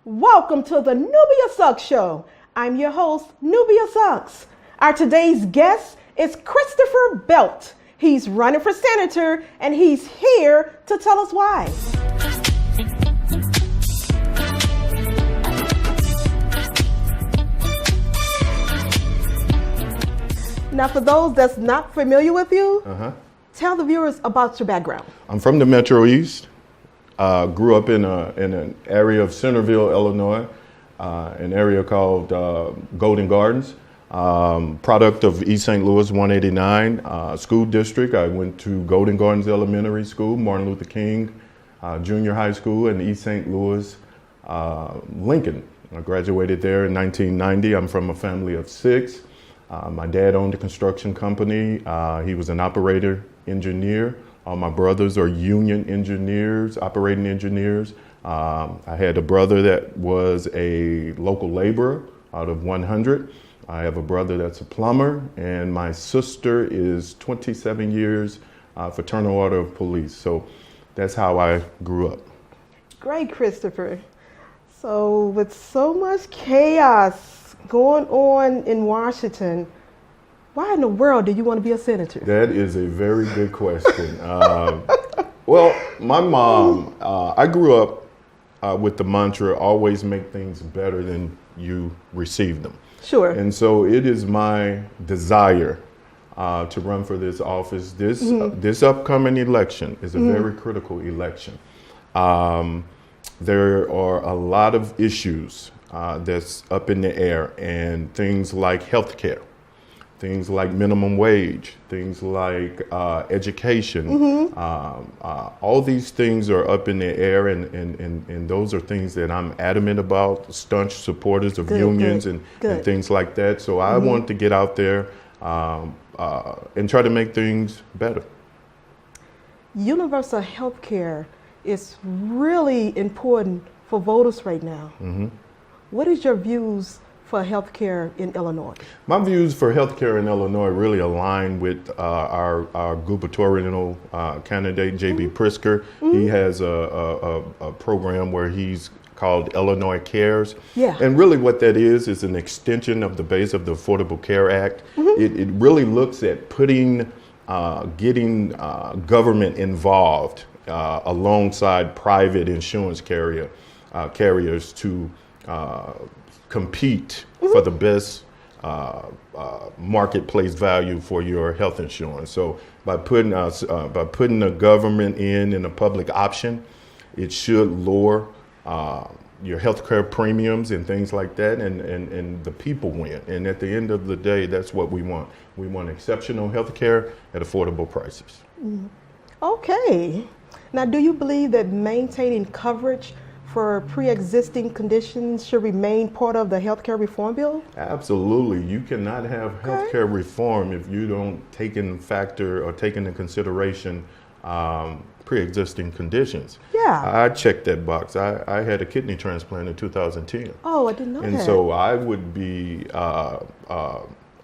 Welcome to the Nubia Sucks Show. I'm your host, Nubia Sucks. Our today's guest is Christopher Belt. He's running for senator and he's here to tell us why. Now, for those that's not familiar with you, tell the viewers about your background. I'm from the Metro East. Grew up in an area of Centerville, Illinois, an area called Golden Gardens. Product of East St. Louis 189 school district. I went to Golden Gardens Elementary School, Martin Luther King Junior High School, and East St. Louis Lincoln. I graduated there in 1990. I'm from a family of six. My dad owned a construction company. He was an operator engineer. All my brothers are union engineers, operating engineers. I had a brother that was a local laborer out of 100. I have a brother that's a plumber, and my sister is 27 years fraternal order of police. So that's how I grew up. Great, Christopher. So with so much chaos going on in Washington, why in the world do you want to be a senator? That is a very good question. Well, my mom, I grew up with the mantra, always make things better than you receive them. Sure. And so it is my desire to run for this office. This upcoming election is a very critical election. There are a lot of issues that's up in the air, and things like healthcare, things like minimum wage, things like education. All these things are up in the air, and those are things that I'm adamant about, staunch supporters of unions and things like that. So I want to get out there and try to make things better. Universal health care is really important for voters right now. What is your views for healthcare in Illinois? My views for healthcare in Illinois really align with our gubernatorial candidate, J.B. Pritzker. He has a program where he's called Illinois Cares. Yeah. And really what that is an extension of the base of the Affordable Care Act. It really looks at getting government involved alongside private insurance carriers to compete for the best marketplace value for your health insurance. So by putting the government in a public option, it should lower your health care premiums and things like that, and the people win. And at the end of the day, that's what we want. We want exceptional health care at affordable prices. Okay. Now, do you believe that maintaining coverage for pre-existing conditions should remain part of the healthcare reform bill? Absolutely. You cannot have healthcare reform if you don't take into consideration pre-existing conditions. Yeah. I checked that box. I had a kidney transplant in 2010. Oh, I didn't know that. And so I would be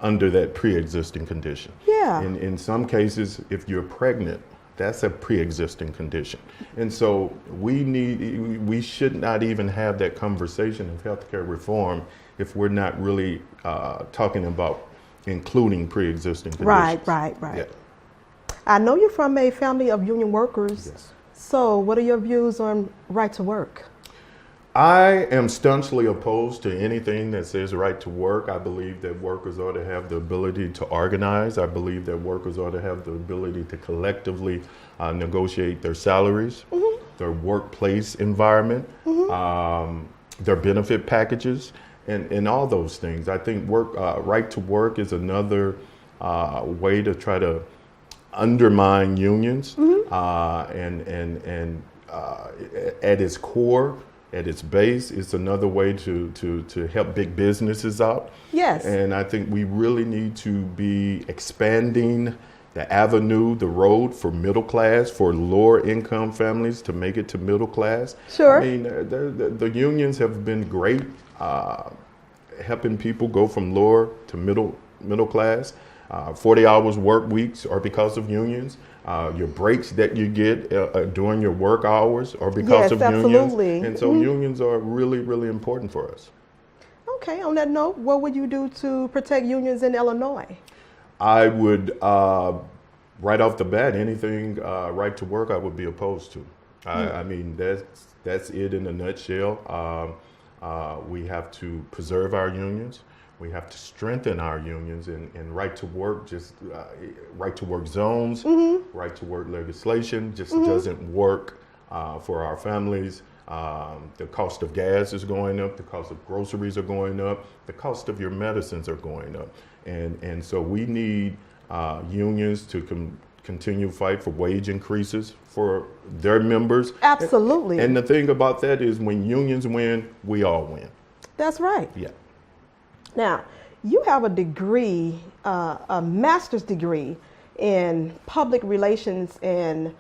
under that pre-existing condition. Yeah. In some cases, if you're pregnant, that's a pre-existing condition. And so we should not even have that conversation of healthcare reform if we're not really talking about including pre-existing conditions. Right. Yeah. I know you're from a family of union workers. Yes. So what are your views on right to work? I am staunchly opposed to anything that says right to work. I believe that workers ought to have the ability to organize. I believe that workers ought to have the ability to collectively negotiate their salaries, their workplace environment, their benefit packages, and all those things. I think right to work is another way to try to undermine unions, and at its core, at its base, it's another way to help big businesses out. Yes. And I think we really need to be expanding the avenue, the road for middle class, for lower income families to make it to middle class. Sure. I mean, the unions have been great helping people go from lower to middle class. 40 hours work weeks are because of unions. your breaks that you get during your work hours are because Yes, of absolutely. unions. And so unions are really, really important for us. Okay, on that note, what would you do to protect unions in Illinois? I would, right off the bat, anything right to work I would be opposed to. I mean, that's it in a nutshell. We have to preserve our unions. We have to strengthen our unions and right to work, just right to work zones, right to work legislation just doesn't work for our families. The cost of gas is going up, the cost of groceries are going up, the cost of your medicines are going up. And so we need unions to continue fight for wage increases for their members. Absolutely. And the thing about that is when unions win, we all win. That's right. Yeah. Now, you have a degree, a master's degree in public relations and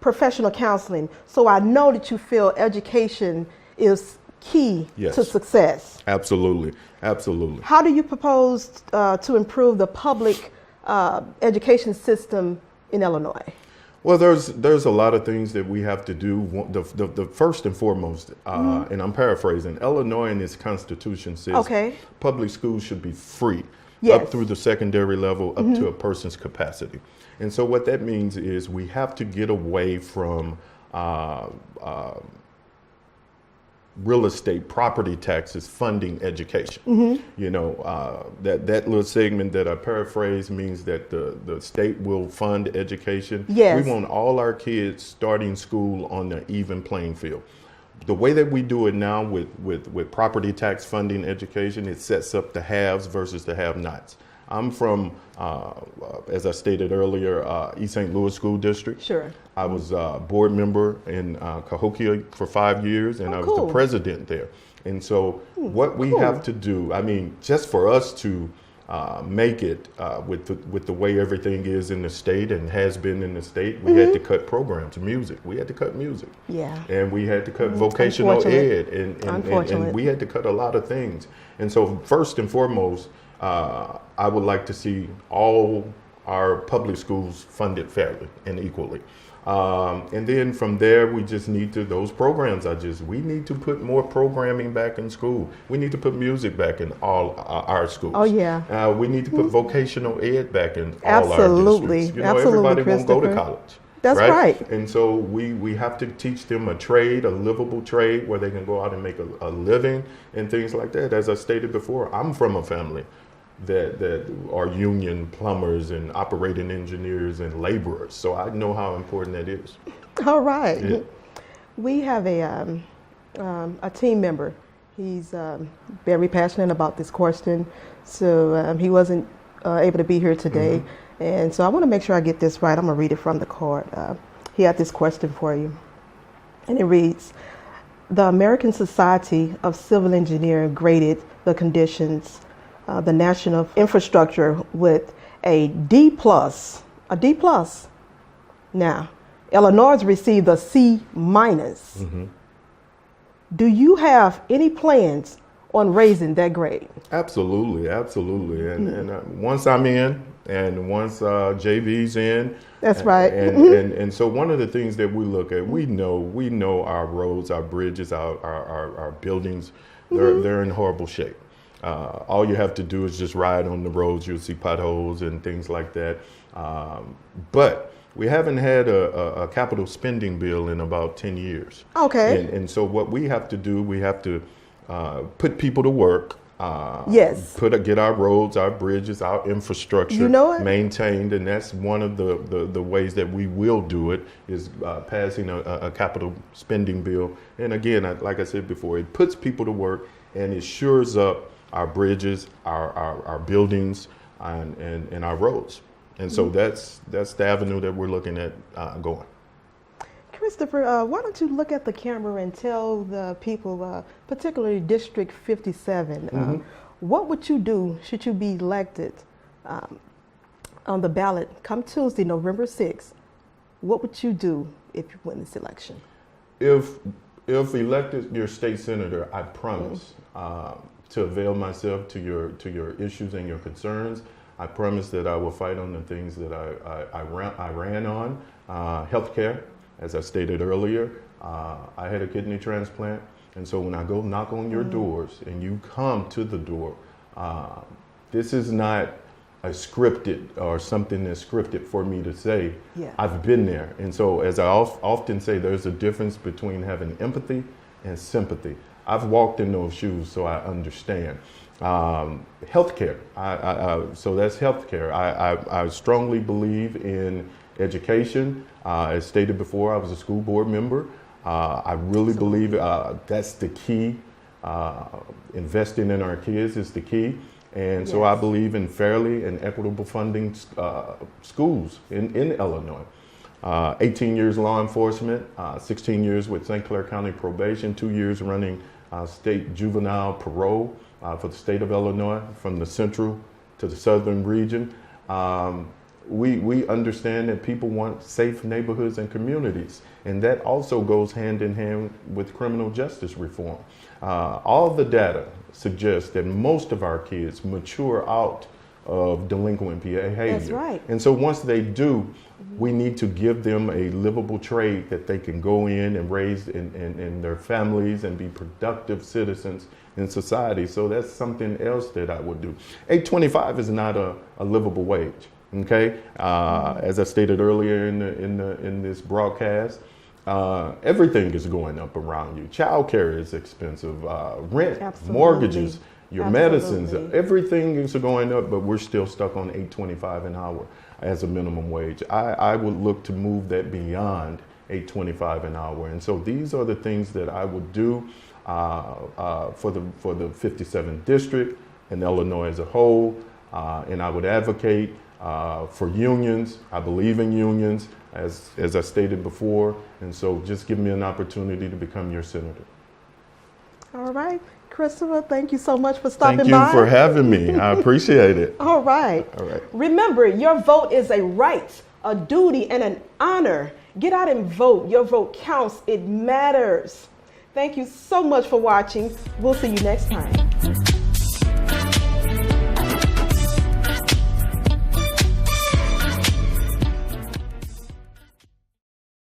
professional counseling. So I know that you feel education is key Yes. to success. Absolutely. Absolutely. How do you propose to improve the public education system in Illinois? Well, there's a lot of things that we have to do. The first and foremost, and I'm paraphrasing, Illinois in its constitution says Okay. public schools should be free Yes. up through the secondary level up to a person's capacity. And so what that means is we have to get away from real estate property taxes funding education. You know, that little segment that I paraphrase means that the state will fund education. Yes. We want all our kids starting school on an even playing field. The way that we do it now with property tax funding education, it sets up the haves versus the have-nots. I'm from, as I stated earlier, East St. Louis School District. Sure. I was a board member in Cahokia for 5 years, and I was cool. the president there. And so what we cool. have to do, I mean, just for us to make it with the way everything is in the state and has been in the state, we had to cut programs, music. We had to cut music. Yeah. And we had to cut vocational Unfortunate. ed, and Unfortunate. we had to cut a lot of things. And so first and foremost, I would like to see all our public schools funded fairly and equally. And then from there, we just need to, those programs we need to put more programming back in school. We need to put music back in all our schools. Oh, yeah. We need to put vocational ed back in all Absolutely. our districts. You know, Absolutely, everybody won't go to Christopher. college. That's right. And so we have to teach them a trade, a livable trade where they can go out and make a living and things like that. As I stated before, I'm from a family that are union plumbers and operating engineers and laborers. So I know how important that is. All right. Yeah. We have a team member. He's very passionate about this question. So he wasn't able to be here today. And so I want to make sure I get this right. I'm going to read it from the card. He had this question for you. And it reads, the American Society of Civil Engineers graded the conditions, the national infrastructure with a D+. A D+. Now, Illinois received a C-. Do you have any plans on raising that grade? Absolutely, absolutely. And once I'm in, and once JV's in, That's right. And so one of the things that we look at, we know our roads, our bridges, our buildings, they're in horrible shape. All you have to do is just ride on the roads. You'll see potholes and things like that. But we haven't had a capital spending bill in about 10 years. Okay. And so what we have to do, we have to put people to work. Yes. Get our roads, our bridges, our infrastructure You know it. maintained, and that's one of the ways that we will do it is passing a capital spending bill. And again, like I said before, it puts people to work and it shores up our bridges, our buildings, and our roads. And so that's the avenue that we're looking at going. Christopher, why don't you look at the camera and tell the people, particularly District 57, what would you do should you be elected on the ballot come Tuesday, November 6th? What would you do if you win this election? If elected your state senator, I promise to avail myself to your issues and your concerns. I promise that I will fight on the things that I ran on. Healthcare, as I stated earlier, I had a kidney transplant. And so when I go knock on your doors and you come to the door, this is not a scripted or something that's scripted for me to say. Yeah. I've been there. And so as I often say, there's a difference between having empathy and sympathy. I've walked in those shoes, so I understand. Healthcare, so that's healthcare. I strongly believe in education. As stated before, I was a school board member. I really believe that's the key. Investing in our kids is the key. And so I believe in fairly and equitable funding schools in Illinois. 18 years law enforcement, 16 years with St. Clair County Probation, 2 years running state juvenile parole for the state of Illinois, from the central to the southern region. We understand that people want safe neighborhoods and communities, and that also goes hand in hand with criminal justice reform. All the data suggests that most of our kids mature out of delinquent behavior. That's right. And so once they do, we need to give them a livable trade that they can go in and raise in their families and be productive citizens in society. So that's something else that I would do. $8.25 is not a livable wage. Okay, as I stated earlier in this broadcast, everything is going up around you. Childcare is expensive, rent, Absolutely. Mortgages, your Absolutely. medicines, everything is going up, but we're still stuck on $8.25 an hour as a minimum wage. I would look to move that beyond $8.25 an hour, and so these are the things that I would do for the 57th district and Illinois as a whole, and I would advocate for unions. I believe in unions, as I stated before, and so just give me an opportunity to become your senator. All right. Christopher, thank you so much for stopping Thank you by. for having me. I appreciate it. All right. All right. Remember, your vote is a right, a duty, and an honor. Get out and vote. Your vote counts. It matters. Thank you so much for watching. We'll see you next time.